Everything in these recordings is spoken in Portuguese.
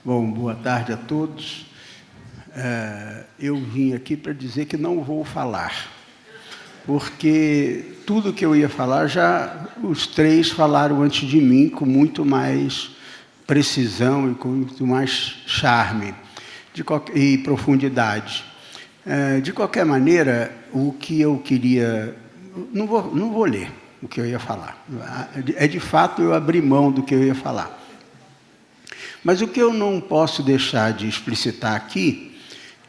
Bom, boa tarde a todos. Eu vim aqui para dizer que não vou falar, porque tudo que eu ia falar, já os três falaram antes de mim, com muito mais precisão e com muito mais charme e profundidade. De qualquer maneira, o que eu queria... Não vou ler o que eu ia falar. De fato, eu abri mão do que eu ia falar. Mas o que eu não posso deixar de explicitar aqui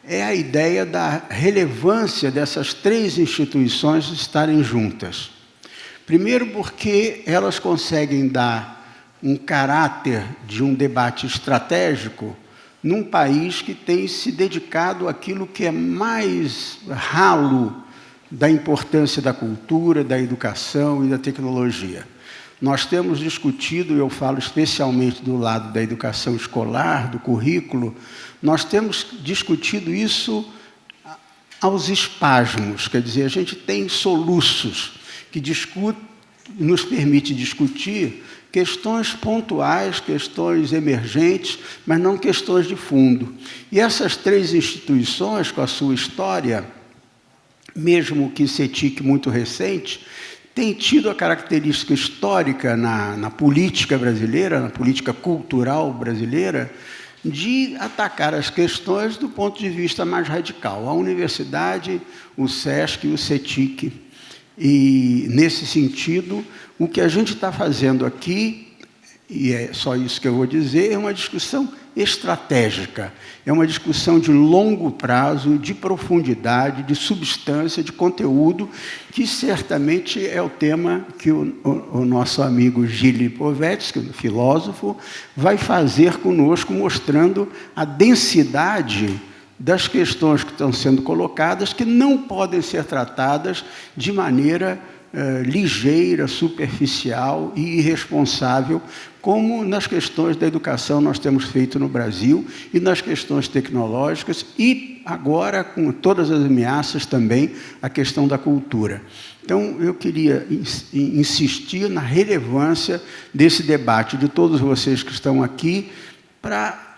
é a ideia da relevância dessas três instituições estarem juntas. Primeiro, porque elas conseguem dar um caráter de um debate estratégico num país que tem se dedicado àquilo que é mais ralo da importância da cultura, da educação e da tecnologia. Nós temos discutido, eu falo especialmente do lado da educação escolar, do currículo, nós temos discutido isso aos espasmos, quer dizer, a gente tem soluços que nos permite discutir questões pontuais, questões emergentes, mas não questões de fundo. E essas três instituições, com a sua história, mesmo que CETIC muito recente, tem tido a característica histórica na política brasileira, na política cultural brasileira, de atacar as questões do ponto de vista mais radical. A universidade, o SESC e o CETIC. E, nesse sentido, o que a gente está fazendo aqui, e é só isso que eu vou dizer, é uma discussão estratégica, é uma discussão de longo prazo, de profundidade, de substância, de conteúdo, que certamente é o tema que o nosso amigo Gilles Lipovetsky, filósofo, vai fazer conosco, mostrando a densidade das questões que estão sendo colocadas, que não podem ser tratadas de maneira ligeira, superficial e irresponsável, como nas questões da educação nós temos feito no Brasil e nas questões tecnológicas e agora, com todas as ameaças também, a questão da cultura. Então, eu queria insistir na relevância desse debate de todos vocês que estão aqui para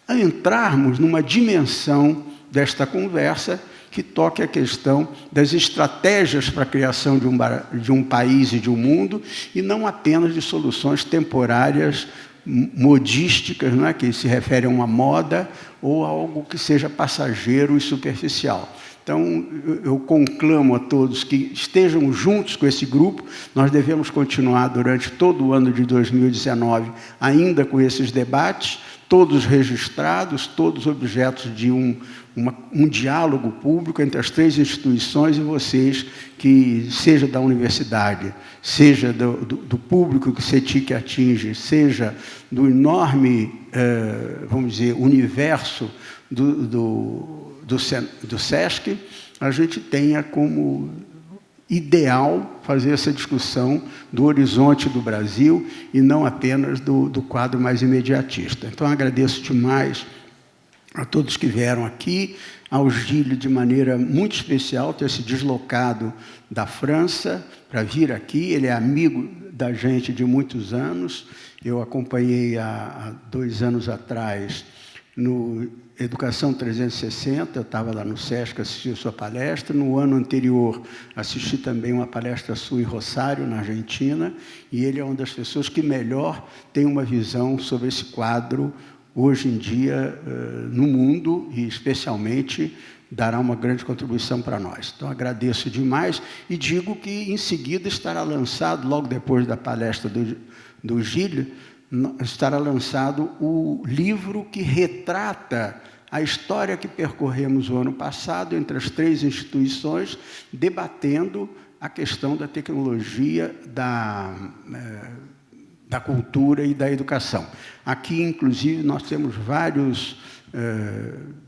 entrarmos numa dimensão desta conversa que toque a questão das estratégias para a criação de um país e de um mundo, e não apenas de soluções temporárias, modísticas, não é? Que se referem a uma moda ou a algo que seja passageiro e superficial. Então, eu conclamo a todos que estejam juntos com esse grupo. Nós devemos continuar durante todo o ano de 2019 ainda com esses debates, todos registrados, todos objetos de um diálogo público entre as três instituições e vocês, que seja da universidade, seja do público que CETIC atinge, seja do enorme, vamos dizer, universo do SESC, a gente tenha como ideal fazer essa discussão do horizonte do Brasil e não apenas do quadro mais imediatista. Então, agradeço demais a todos que vieram aqui, ao Gilles de maneira muito especial, ter se deslocado da França para vir aqui. Ele é amigo da gente de muitos anos. Eu acompanhei há 2 anos atrás no Educação 360, eu estava lá no SESC, assisti a sua palestra. No ano anterior, assisti também uma palestra sua em Rosário, na Argentina, e ele é uma das pessoas que melhor tem uma visão sobre esse quadro hoje em dia no mundo, e especialmente dará uma grande contribuição para nós. Então, agradeço demais e digo que, em seguida, estará lançado, logo depois da palestra do Gilles, estará lançado o livro que retrata a história que percorremos o ano passado entre as três instituições, debatendo a questão da tecnologia, da cultura e da educação. Aqui, inclusive, nós temos vários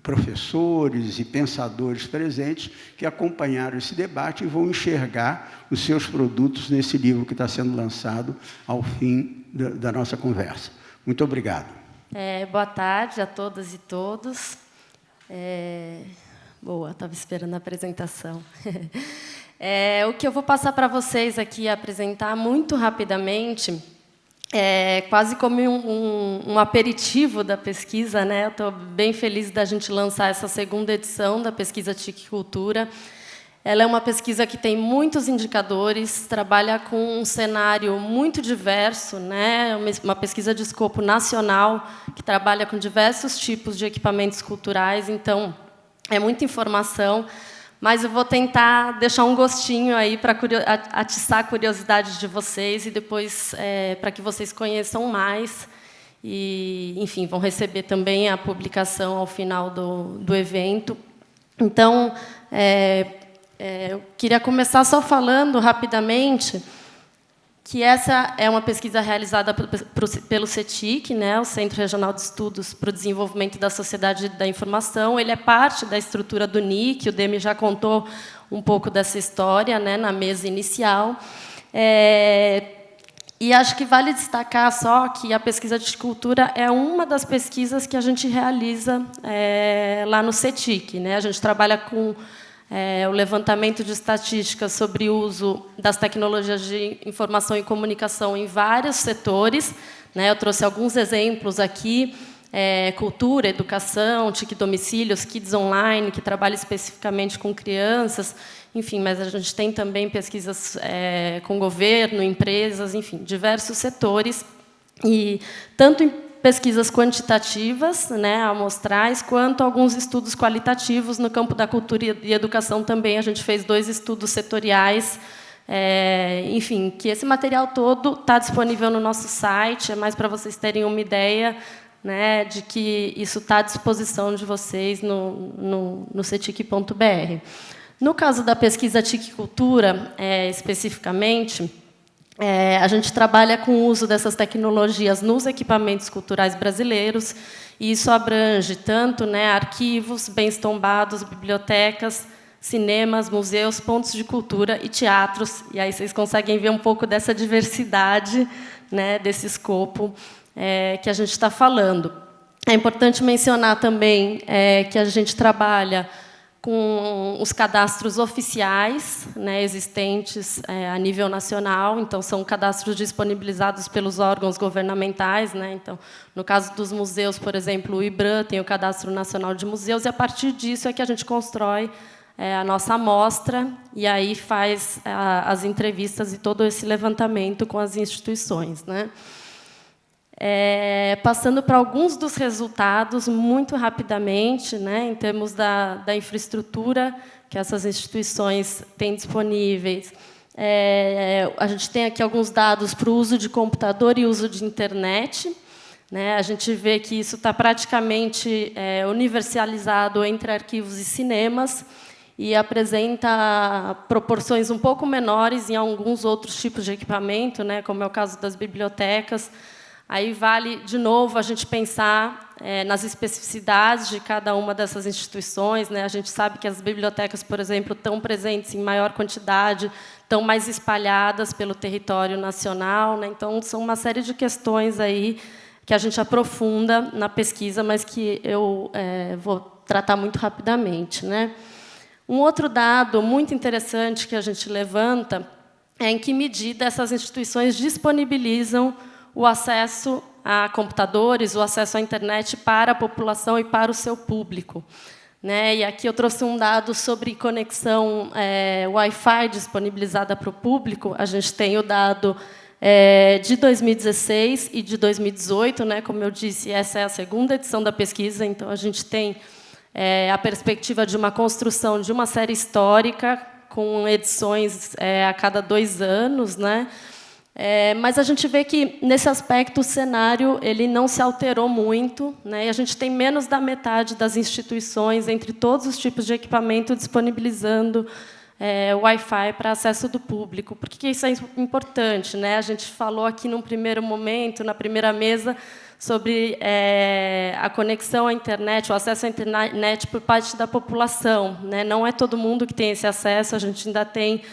professores e pensadores presentes que acompanharam esse debate e vão enxergar os seus produtos nesse livro que está sendo lançado ao fim da nossa conversa. Muito obrigado. Boa tarde a todas e todos. Boa, estava esperando a apresentação. O que eu vou passar para vocês aqui, apresentar muito rapidamente, quase como um aperitivo da pesquisa, né? Eu estou bem feliz da gente lançar essa segunda edição da pesquisa TIC Cultura. Ela é uma pesquisa que tem muitos indicadores, trabalha com um cenário muito diverso, né? Uma pesquisa de escopo nacional, que trabalha com diversos tipos de equipamentos culturais, então é muita informação, mas eu vou tentar deixar um gostinho aí para atiçar a curiosidade de vocês e depois para que vocês conheçam mais. E, enfim, vão receber também a publicação ao final do evento. Então, eu queria começar só falando rapidamente que essa é uma pesquisa realizada pelo CETIC, né, o Centro Regional de Estudos para o Desenvolvimento da Sociedade da Informação. Ele é parte da estrutura do NIC, o Demi já contou um pouco dessa história, né, na mesa inicial. E acho que vale destacar só que a pesquisa de cultura é uma das pesquisas que a gente realiza lá no CETIC, né? A gente trabalha com o levantamento de estatísticas sobre o uso das tecnologias de informação e comunicação em vários setores, né? Eu trouxe alguns exemplos aqui, cultura, educação, TIC domicílios, Kids Online, que trabalha especificamente com crianças, enfim, mas a gente tem também pesquisas com governo, empresas, enfim, diversos setores, e tanto em pesquisas quantitativas, né, amostrais, quanto alguns estudos qualitativos no campo da cultura e educação também. A gente fez 2 estudos setoriais, enfim, que esse material todo está disponível no nosso site, é mais para vocês terem uma ideia, né, de que isso está à disposição de vocês no cetic.br. No caso da pesquisa TIC Cultura, especificamente, a gente trabalha com o uso dessas tecnologias nos equipamentos culturais brasileiros, e isso abrange tanto, né, arquivos, bens tombados, bibliotecas, cinemas, museus, pontos de cultura e teatros. E aí vocês conseguem ver um pouco dessa diversidade, né, desse escopo que a gente está falando. É importante mencionar também que a gente trabalha com os cadastros oficiais, né, existentes a nível nacional, então são cadastros disponibilizados pelos órgãos governamentais, né, então no caso dos museus, por exemplo, o IBRAM tem o Cadastro Nacional de Museus, e a partir disso é que a gente constrói a nossa amostra e aí faz as entrevistas e todo esse levantamento com as instituições, né. Passando para alguns dos resultados, muito rapidamente, né, em termos da infraestrutura que essas instituições têm disponíveis. A gente tem aqui alguns dados para o uso de computador e uso de internet, né. A gente vê que isso está praticamente universalizado entre arquivos e cinemas, e apresenta proporções um pouco menores em alguns outros tipos de equipamento, né, como é o caso das bibliotecas. Aí vale, de novo, a gente pensar nas especificidades de cada uma dessas instituições, né? A gente sabe que as bibliotecas, por exemplo, estão presentes em maior quantidade, estão mais espalhadas pelo território nacional, né? Então, são uma série de questões aí que a gente aprofunda na pesquisa, mas que eu vou tratar muito rapidamente, né? Um outro dado muito interessante que a gente levanta é em que medida essas instituições disponibilizam o acesso a computadores, o acesso à internet para a população e para o seu público, né? E aqui eu trouxe um dado sobre conexão Wi-Fi disponibilizada para o público. A gente tem o dado de 2016 e de 2018, né? Como eu disse, essa é a segunda edição da pesquisa, então a gente tem a perspectiva de uma construção de uma série histórica com edições a cada 2 anos, né? Mas a gente vê que, nesse aspecto, o cenário ele não se alterou muito, né? E a gente tem menos da metade das instituições, entre todos os tipos de equipamento, disponibilizando Wi-Fi para acesso do público. Por que isso é importante, né? A gente falou aqui, num primeiro momento, na primeira mesa, sobre a conexão à internet, o acesso à internet por parte da população, né? Não é todo mundo que tem esse acesso, a gente ainda tem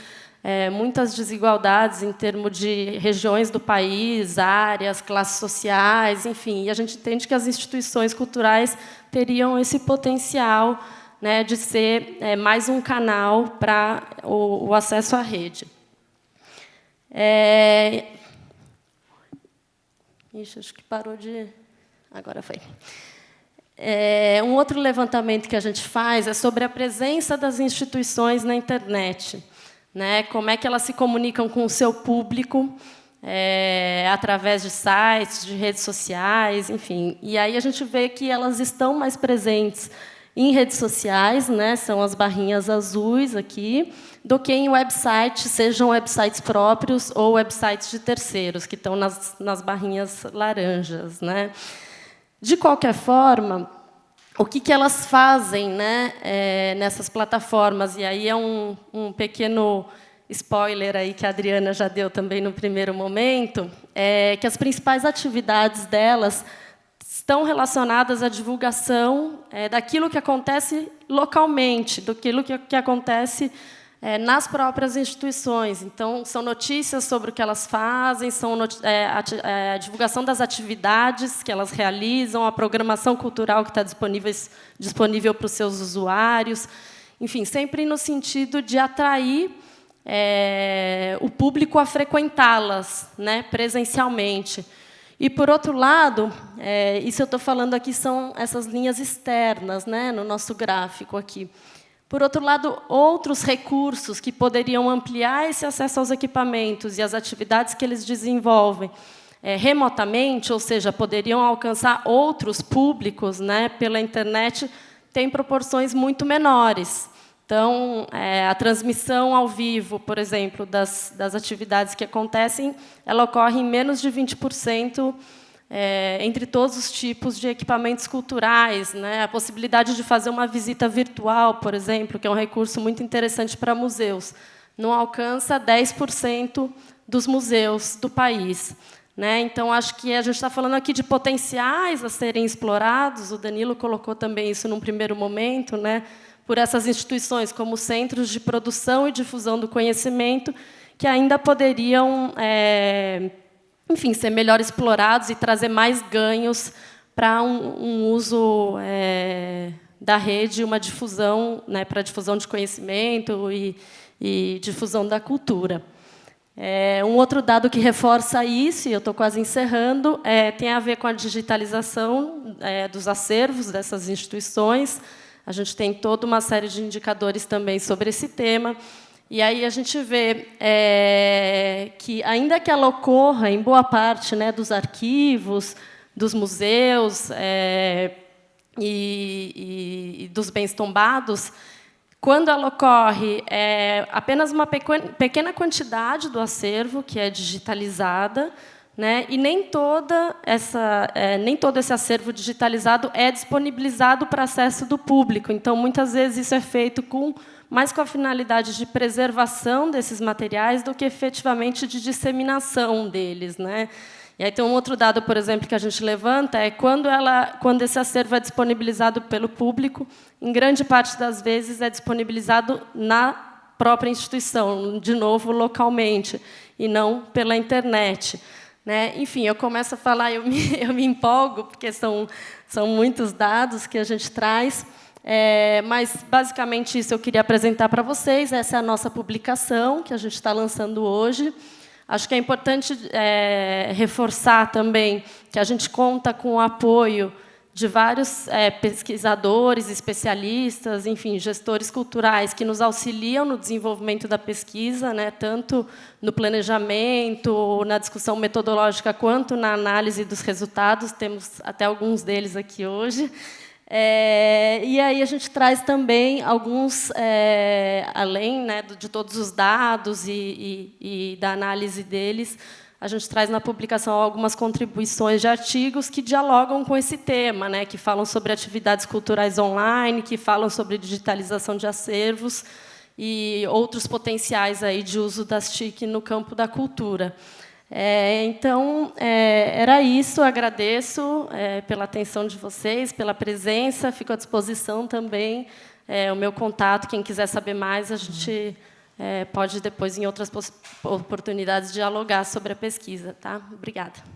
muitas desigualdades em termos de regiões do país, áreas, classes sociais, enfim. E a gente entende que as instituições culturais teriam esse potencial, né, de ser mais um canal para o acesso à rede. Ixi, acho que parou de... Agora foi. Um outro levantamento que a gente faz é sobre a presença das instituições na internet, né? Como é que elas se comunicam com o seu público, através de sites, de redes sociais, enfim. E aí a gente vê que elas estão mais presentes em redes sociais, né? São as barrinhas azuis aqui, do que em websites, sejam websites próprios ou websites de terceiros, que estão nas barrinhas laranjas, né? De qualquer forma, o que elas fazem, né, nessas plataformas? E aí é um pequeno spoiler aí que a Adriana já deu também no primeiro momento, é que as principais atividades delas estão relacionadas à divulgação daquilo que acontece localmente, daquilo que acontece nas próprias instituições. Então, são notícias sobre o que elas fazem, são a divulgação das atividades que elas realizam, a programação cultural que está disponível para os seus usuários. Enfim, sempre no sentido de atrair o público a frequentá-las, né, presencialmente. E, por outro lado, isso eu estou falando aqui são essas linhas externas, né, no nosso gráfico aqui. Por outro lado, outros recursos que poderiam ampliar esse acesso aos equipamentos e às atividades que eles desenvolvem remotamente, ou seja, poderiam alcançar outros públicos, né, pela internet, têm proporções muito menores. Então, a transmissão ao vivo, por exemplo, das atividades que acontecem, ela ocorre em menos de 20%, entre todos os tipos de equipamentos culturais, né? A possibilidade de fazer uma visita virtual, por exemplo, que é um recurso muito interessante para museus, não alcança 10% dos museus do país, né? Então, acho que a gente está falando aqui de potenciais a serem explorados, o Danilo colocou também isso num primeiro momento, né? Por essas instituições como centros de produção e difusão do conhecimento, que ainda poderiam enfim, ser melhor explorados e trazer mais ganhos para um uso da rede, uma difusão, né, para a difusão de conhecimento e difusão da cultura. Um outro dado que reforça isso, e eu estou quase encerrando, tem a ver com a digitalização dos acervos dessas instituições. A gente tem toda uma série de indicadores também sobre esse tema. E aí a gente vê que, ainda que ela ocorra em boa parte, né, dos arquivos, dos museus e dos bens tombados, quando ela ocorre, apenas uma pequena quantidade do acervo que é digitalizada, né, e nem todo esse acervo digitalizado é disponibilizado para acesso do público. Então, muitas vezes, isso é feito mais com a finalidade de preservação desses materiais do que, efetivamente, de disseminação deles, né? E aí tem um outro dado, por exemplo, que a gente levanta, quando esse acervo é disponibilizado pelo público, em grande parte das vezes é disponibilizado na própria instituição, de novo, localmente, e não pela internet, né? Enfim, eu começo a falar, eu me empolgo, porque são muitos dados que a gente traz. Mas, basicamente, isso eu queria apresentar para vocês. Essa é a nossa publicação, que a gente está lançando hoje. Acho que é importante reforçar também que a gente conta com o apoio de vários pesquisadores, especialistas, enfim, gestores culturais que nos auxiliam no desenvolvimento da pesquisa, né, tanto no planejamento, na discussão metodológica, quanto na análise dos resultados. Temos até alguns deles aqui hoje. E aí a gente traz também alguns, além, né, de todos os dados e da análise deles, a gente traz na publicação algumas contribuições de artigos que dialogam com esse tema, né, que falam sobre atividades culturais online, que falam sobre digitalização de acervos e outros potenciais aí de uso das TIC no campo da cultura. Então, era isso. Agradeço pela atenção de vocês, pela presença. Fico à disposição também. O meu contato, quem quiser saber mais, a gente pode depois, em outras oportunidades, dialogar sobre a pesquisa. Tá? Obrigada.